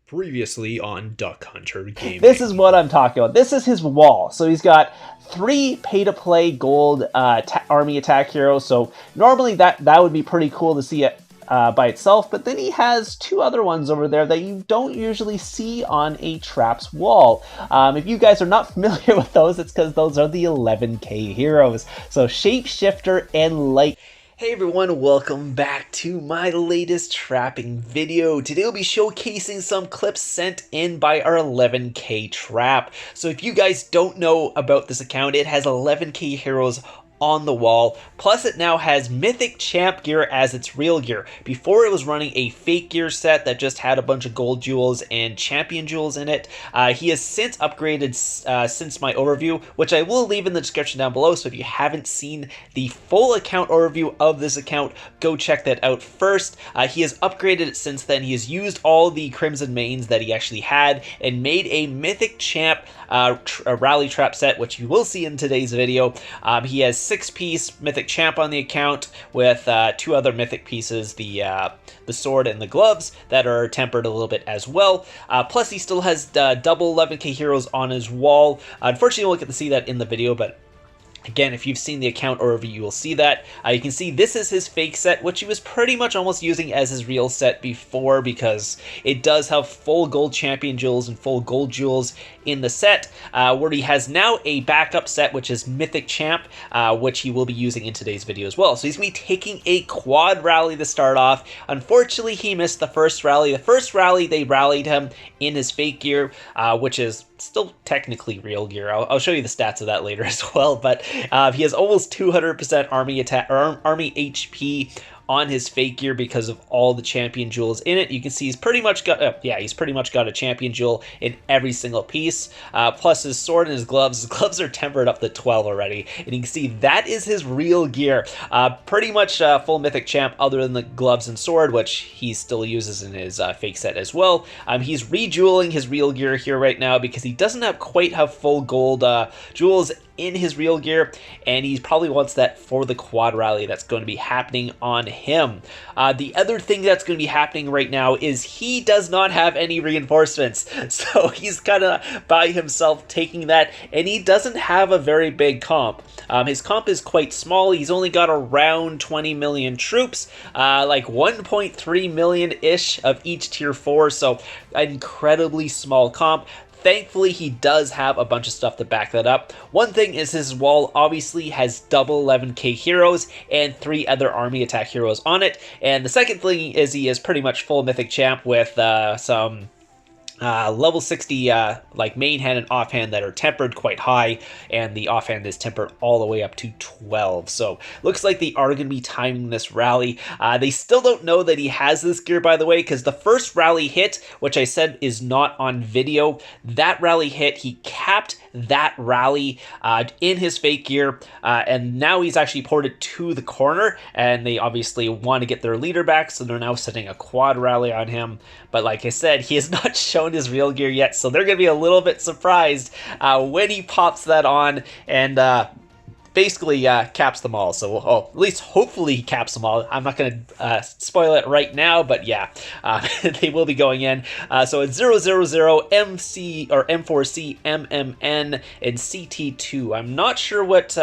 Previously on Duck Hunter Gaming. This is what I'm talking about. This is his wall. So he's got 3 pay-to-play gold army attack heroes. So normally that would be pretty cool to see it by itself. But then he has 2 other ones over there that you don't usually see on a Traps wall. If you guys are not familiar with those, it's because those are the 11k heroes. So Shapeshifter and Light. Hey everyone, welcome back to my latest trapping video. Today we'll be showcasing some clips sent in by our 11k trap. So if you guys don't know about this account, it has 11k heroes on the wall, plus it now has Mythic Champ gear as its real gear. Before it was running a fake gear set that just had a bunch of gold jewels and champion jewels in it. He has since upgraded since my overview, which I will leave in the description down below, so if you haven't seen the full account overview of this account, go check that out first. He has upgraded it since then. He has used all the Crimson mains that he actually had and made a Mythic Champ rally trap set, which you will see in today's video. He has 6-piece Mythic Champ on the account with 2 other Mythic pieces, the sword and the gloves that are tempered a little bit as well. Plus he still has double 11k heroes on his wall. Unfortunately you won't get to see that in the video, but again, if you've seen the account overview, you will see that. You can see this is his fake set, which he was pretty much almost using as his real set before, because it does have full gold champion jewels and full gold jewels in the set, where he has now a backup set, which is Mythic Champ, which he will be using in today's video as well. So he's going to be taking a quad rally to start off. Unfortunately, he missed the first rally. The first rally, they rallied him in his fake gear, which is still technically real gear. I'll show you the stats of that later as well, but he has almost 200% army attack or army HP on his fake gear because of all the champion jewels in it. You can see he's pretty much got he's pretty much got a champion jewel in every single piece, plus his sword and his gloves. His gloves are tempered up to 12 already, and you can see that is his real gear. Pretty much full Mythic Champ other than the gloves and sword, which he still uses in his fake set as well. He's rejeweling his real gear here right now because he doesn't quite have full gold jewels in his real gear, and he probably wants that for the quad rally that's going to be happening on him. The other thing that's going to be happening right now is he does not have any reinforcements, so he's kind of by himself taking that, and he doesn't have a very big comp. His comp is quite small. He's only got around 20 million troops, like 1.3 million-ish of each tier 4, so an incredibly small comp. Thankfully, he does have a bunch of stuff to back that up. One thing is his wall obviously has double 11k heroes and 3 other army attack heroes on it. And the second thing is he is pretty much full Mythic Champ with some level 60 like main hand and offhand that are tempered quite high, and the offhand is tempered all the way up to 12. So looks like they are going to be timing this rally. They still don't know that he has this gear, by the way, because the first rally hit, which I said is not on video, that rally hit, he capped that rally in his fake gear, and now he's actually ported to the corner, and they obviously want to get their leader back, so they're now setting a quad rally on him. But like I said, he has not shown his real gear yet, so they're going to be a little bit surprised when he pops that on and basically caps them all. So at least hopefully he caps them all. I'm not going to spoil it right now, but yeah, they will be going in. So it's 000 MC or M4C MMN and CT2. I'm not sure what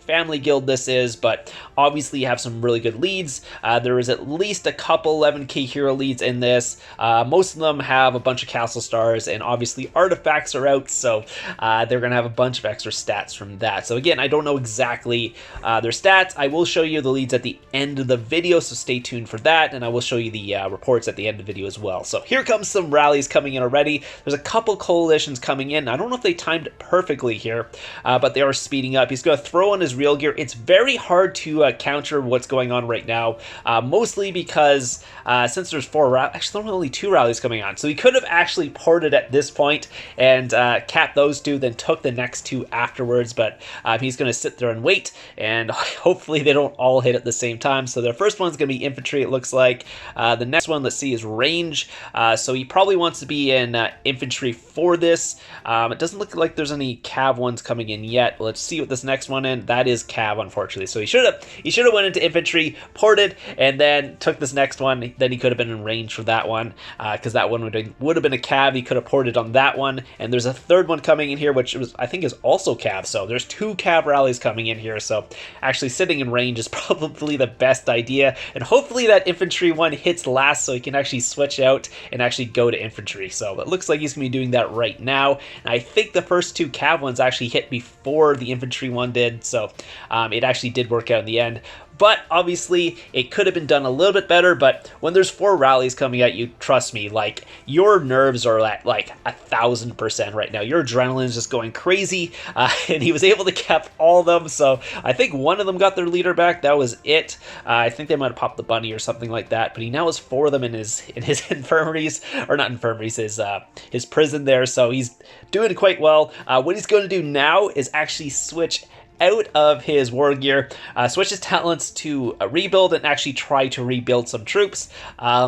family guild this is, but obviously you have some really good leads. There is at least a couple 11k hero leads in this. Most of them have a bunch of castle stars, and obviously artifacts are out, so they're gonna have a bunch of extra stats from that. So again, I don't know exactly their stats. I will show you the leads at the end of the video, so stay tuned for that, and I will show you the reports at the end of the video as well. So here comes some rallies coming in already. There's a couple coalitions coming in. I don't know if they timed it perfectly here, but they are speeding up. He's gonna throw on his real gear. It's very hard to counter what's going on right now, mostly because since there's actually only 2 rallies coming on, so he could have actually ported at this point and capped those 2, then took the next 2 afterwards, but he's going to sit there and wait, and hopefully they don't all hit at the same time. So their first one's going to be infantry, it looks like. The next one, let's see, is range, so he probably wants to be in infantry for this. It doesn't look like there's any cav ones coming in yet. Let's see what this next one is. That is cav, unfortunately. So he should have went into infantry, ported, and then took this next one. Then he could have been in range for that one, because that one would have been a cav. He could have ported on that one, and there's a third one coming in here, which I think is also cav. So there's 2 cav rallies coming in here. So actually sitting in range is probably the best idea, and hopefully that infantry one hits last, so he can actually switch out and actually go to infantry. So it looks like he's gonna be doing that right now, and I think the first 2 cav ones actually hit before the infantry one did, so it actually did work out in the end. But obviously, it could have been done a little bit better, but when there's 4 rallies coming at you, trust me, like, your nerves are at, like, 1,000% right now. Your adrenaline is just going crazy, and he was able to cap all of them, so I think one of them got their leader back. That was it. I think they might have popped the bunny or something like that, but he now has 4 of them in his infirmaries, or not infirmaries, his prison there, so he's doing quite well. What he's going to do now is actually switch out of his war gear, switch his talents to rebuild and actually try to rebuild some troops.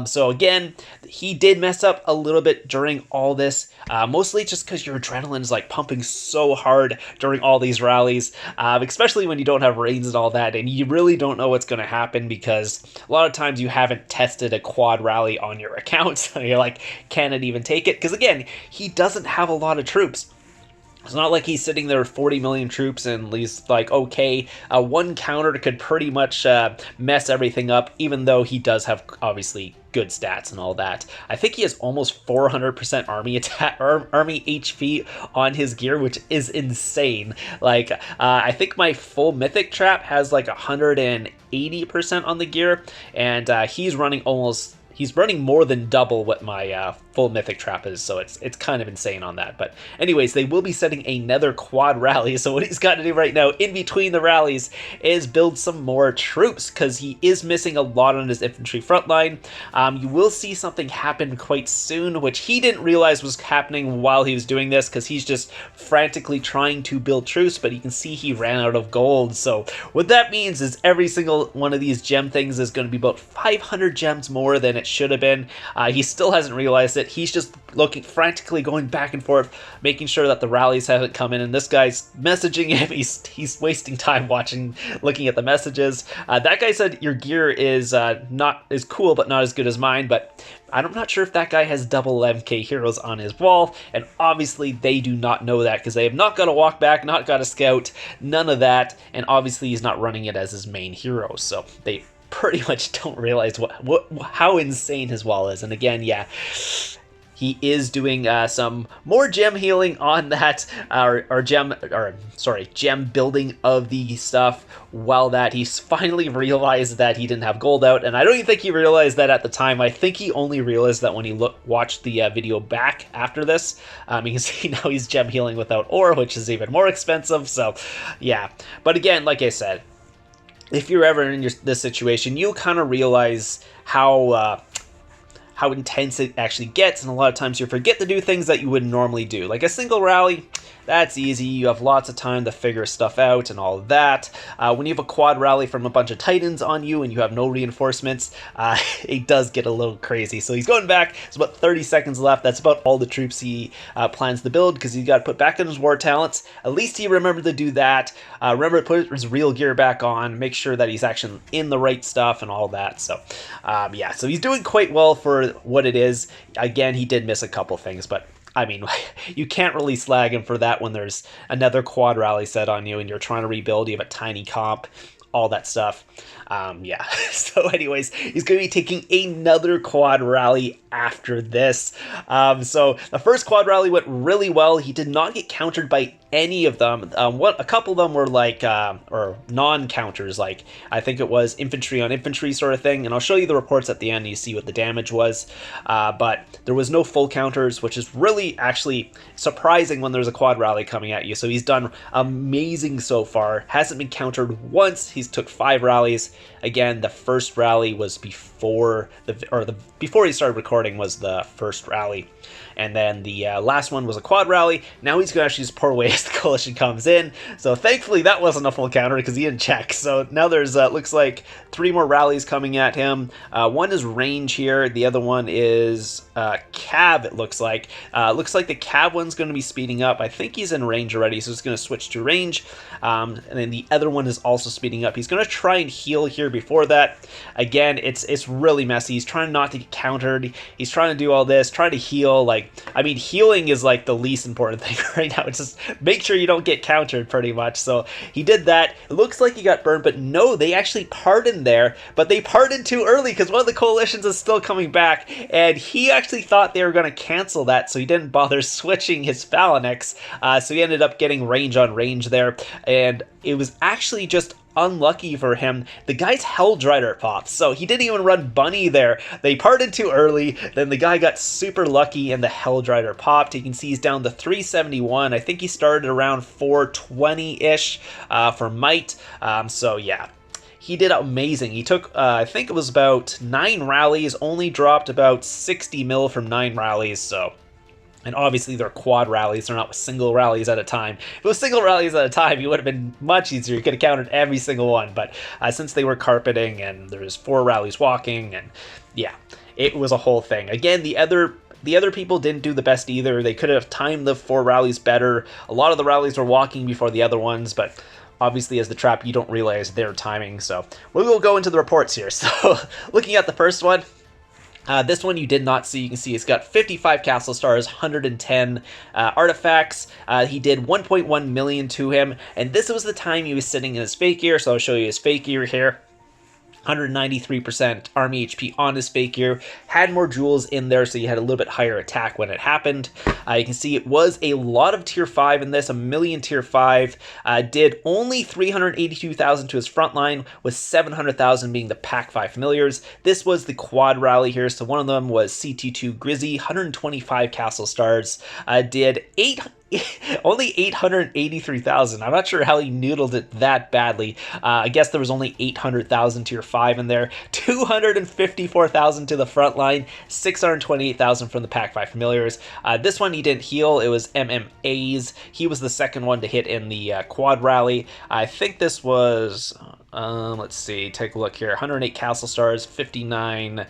So again, he did mess up a little bit during all this, mostly just because your adrenaline is like pumping so hard during all these rallies, especially when you don't have rains and all that, and you really don't know what's going to happen because a lot of times you haven't tested a quad rally on your account, so you're like, can it even take it? Because again, he doesn't have a lot of troops. It's not like he's sitting there with 40 million troops and he's like, okay, one counter could pretty much mess everything up, even though he does have, obviously, good stats and all that. I think he has almost 400% army HP on his gear, which is insane. Like, I think my full mythic trap has like 180% on the gear, and he's running more than double what my full mythic trap is, so it's kind of insane on that. But anyways, they will be setting another quad rally, so what he's got to do right now in between the rallies is build some more troops, because he is missing a lot on his infantry front line. You will see something happen quite soon, which he didn't realize was happening while he was doing this, because he's just frantically trying to build troops, but you can see he ran out of gold. So what that means is every single one of these gem things is going to be about 500 gems more than it should have been. He still hasn't realized it. He's just looking frantically, going back and forth, making sure that the rallies haven't come in, and this guy's messaging him. He's wasting time looking at the messages. That guy said your gear is cool but not as good as mine, but I'm not sure if that guy has double MK heroes on his wall, and obviously they do not know that because they have not got a walk back, not got a scout, none of that, and obviously he's not running it as his main hero, so they pretty much don't realize how insane his wall is. And again, yeah, he is doing some more gem healing on that, gem building of the stuff, while that he's finally realized that he didn't have gold out. And I don't even think he realized that at the time. I think he only realized that when he watched the video back after this. You can see now he's gem healing without ore, which is even more expensive. So yeah, but again, like I said, if you're ever in this situation, you'll kind of realize how intense it actually gets, and a lot of times you forget to do things that you would normally do. Like a single rally, that's easy. You have lots of time to figure stuff out and all of that. When you have a quad rally from a bunch of titans on you and you have no reinforcements, it does get a little crazy. So he's going back. It's about 30 seconds left. That's about all the troops he plans to build, because he's got to put back in his war talents. At least he remembered to do that. Remember to put his real gear back on. Make sure that he's actually in the right stuff and all that. So yeah, so he's doing quite well for what it is. Again, he did miss a couple things, but I mean, you can't really slag him for that when there's another quad rally set on you and you're trying to rebuild. You have a tiny comp, all that stuff. Yeah, so anyways, he's going to be taking another quad rally after this. So the first quad rally went really well. He did not get countered by any of them. A couple of them were like, or non-counters, like I think it was infantry on infantry sort of thing, and I'll show you the reports at the end and you see what the damage was. But there was no full counters, which is really actually surprising when there's a quad rally coming at you. So he's done amazing so far. Hasn't been countered once. He's took 5 rallies. Again, the first rally was before he started recording. recording was the first rally. And then the last one was a quad rally. Now he's going to actually just pour away as the coalition comes in. So thankfully that wasn't a full counter because he didn't check. So now there's, looks like 3 more rallies coming at him. One is range here. The other one is cab, it looks like. Looks like the cab one's going to be speeding up. I think he's in range already, so it's going to switch to range. And then the other one is also speeding up. He's going to try and heal here before that. Again, it's really messy. He's trying not to get countered. He's trying to do all this, trying to heal. I mean, healing is like the least important thing right now. It's just make sure you don't get countered pretty much. So he did that. It looks like he got burned, but no, they actually pardoned there, but they pardoned too early because one of the coalitions is still coming back, and he actually thought they were going to cancel that, so he didn't bother switching his phalanx. So he ended up getting range on range there, and it was actually just unlucky for him. The guy's Helldrider popped, so he didn't even run Bunny there. They parted too early, then the guy got super lucky and the Helldrider popped. You can see he's down to 371. I think he started around 420-ish for might. So yeah, he did amazing. He took, I think it was about 9 rallies, only dropped about 60 mil from 9 rallies, so... And obviously they're quad rallies, they're not single rallies at a time. If it was single rallies at a time, it would have been much easier. You could have counted every single one. But since they were carpeting and there was 4 rallies walking, and yeah, it was a whole thing. Again, the other people didn't do the best either. They could have timed the 4 rallies better. A lot of the rallies were walking before the other ones, but obviously as the trap, you don't realize their timing. So we will go into the reports here. So looking at the first one, this one you did not see. You can see it's got 55 castle stars, 110 artifacts. He did 1.1 million to him, and this was the time he was sitting in his fake gear, so I'll show you his fake gear here. 193% army HP on his fake gear, had more jewels in there, so you had a little bit higher attack when it happened. You can see it was a lot of tier 5 in this, a million tier 5, did only 382,000 to his front line, with 700,000 being the pack 5 familiars. This was the quad rally here, so one of them was CT2 Grizzy, 125 castle stars, did only 883,000. I'm not sure how he noodled it that badly. I guess there was only 800,000 tier 5 in there, 254,000 to the front line, 628,000 from the pack 5 familiars. This one he didn't heal. It was MMAs. He was the second one to hit in the quad rally. I think this was, let's see, take a look here. 108 castle stars, 59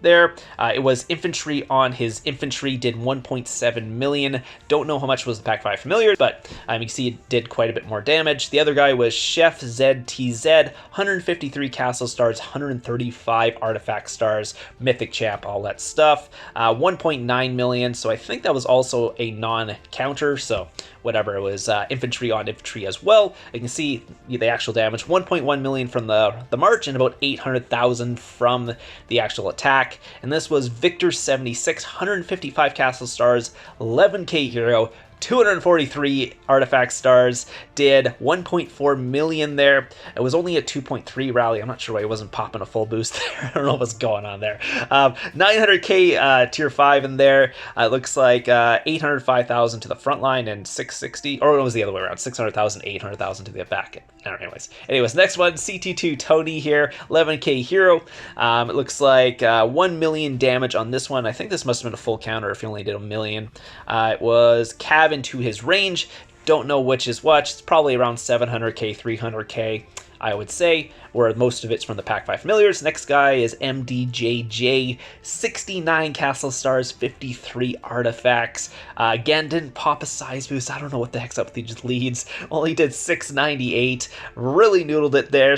there. It was infantry on his infantry, did 1.7 million. Don't know how much was the pack 5 familiar, but you can see it did quite a bit more damage. The other guy was Chef ZTZ, 153 castle stars, 135 artifact stars, mythic champ, all that stuff. 1.9 million, so I think that was also a non-counter, so whatever, it was infantry on infantry as well. You can see the actual damage, 1.1 million from the march and about 800,000 from the actual attack. And this was Victor 76, 155 castle stars, 11k hero, 243 artifact stars, did 1.4 million there. It was only a 2.3 rally. I'm not sure why he wasn't popping a full boost there. I don't know what's going on there. 900k tier 5 in there. It looks like 805,000 to the front line and 660, or it was the other way around, 600,000, 800,000 to the back. Anyways, next one, CT2 Tony here, 11k hero. It looks like 1 million damage on this one. I think this must have been a full counter if he only did a million. It was cab into his range. Don't know which is which. It's probably around 700k, 300k, I would say, where most of it's from the pack 5 familiars. Next guy is MDJJ, 69 castle stars, 53 artifacts. Again, didn't pop a size boost. I don't know what the heck's up with these leads. Only did 698. Really noodled it there.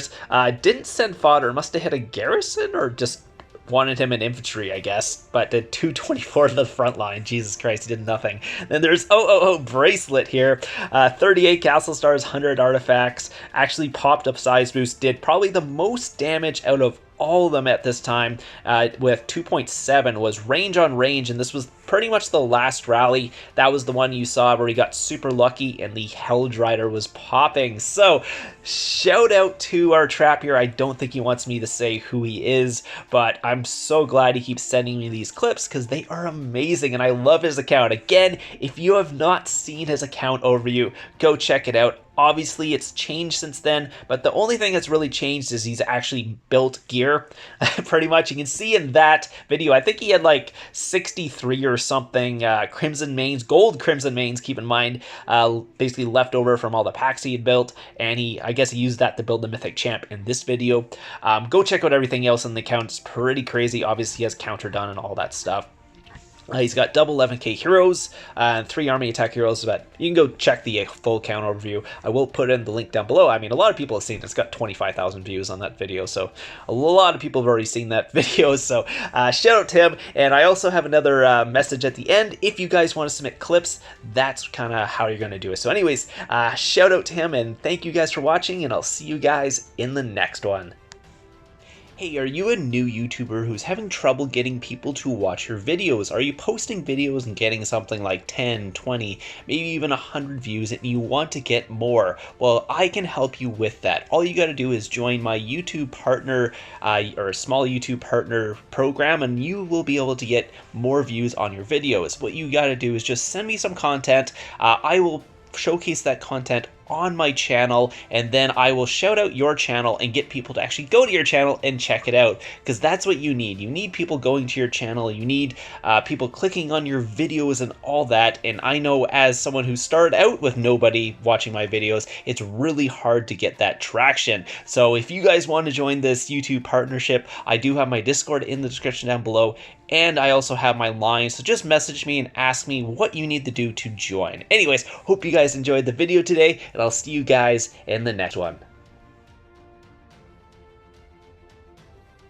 Didn't send fodder. Must have hit a garrison or just wanted him in infantry, I guess, but did 224 to the front line. Jesus Christ, he did nothing. Then there's Bracelet here, 38 castle stars, 100 artifacts, actually popped up size boost, did probably the most damage out of all of them at this time, with 2.7, was range on range, and this was pretty much the last rally. That was the one you saw where he got super lucky and the Helldrider was popping. So shout out to our trap here. I don't think he wants me to say who he is, but I'm so glad he keeps sending me these clips because they are amazing and I love his account. Again, if you have not seen his account overview, go check it out. Obviously, it's changed since then, but the only thing that's really changed is he's actually built gear, pretty much. You can see in that video, I think he had like 63 or something Crimson Mains, gold Crimson Mains, keep in mind, basically left over from all the packs he had built, and I guess he used that to build the Mythic Champ in this video. Go check out everything else in the account. It's pretty crazy. Obviously, he has counter done and all that stuff. He's got double 11k heroes, 3 army attack heroes, but you can go check the full count overview. I will put in the link down below. I mean, a lot of people have seen it. It's got 25,000 views on that video, so a lot of people have already seen that video, so shout out to him. And I also have another message at the end. If you guys want to submit clips, that's kind of how you're going to do it. So anyways, shout out to him, and thank you guys for watching, and I'll see you guys in the next one. Hey, are you a new YouTuber who's having trouble getting people to watch your videos? Are you posting videos and getting something like 10, 20, maybe even 100 views and you want to get more? Well, I can help you with that. All you got to do is join my YouTube partner or small YouTube partner program and you will be able to get more views on your videos. What you got to do is just send me some content. I will showcase that content on my channel, and then I will shout out your channel and get people to actually go to your channel and check it out, because that's what you need. You need people going to your channel, you need people clicking on your videos and all that, and I know as someone who started out with nobody watching my videos, it's really hard to get that traction. So if you guys want to join this YouTube partnership, I do have my Discord in the description down below, and I also have my line, so just message me and ask me what you need to do to join. Anyways, hope you guys enjoyed the video today, and I'll see you guys in the next one.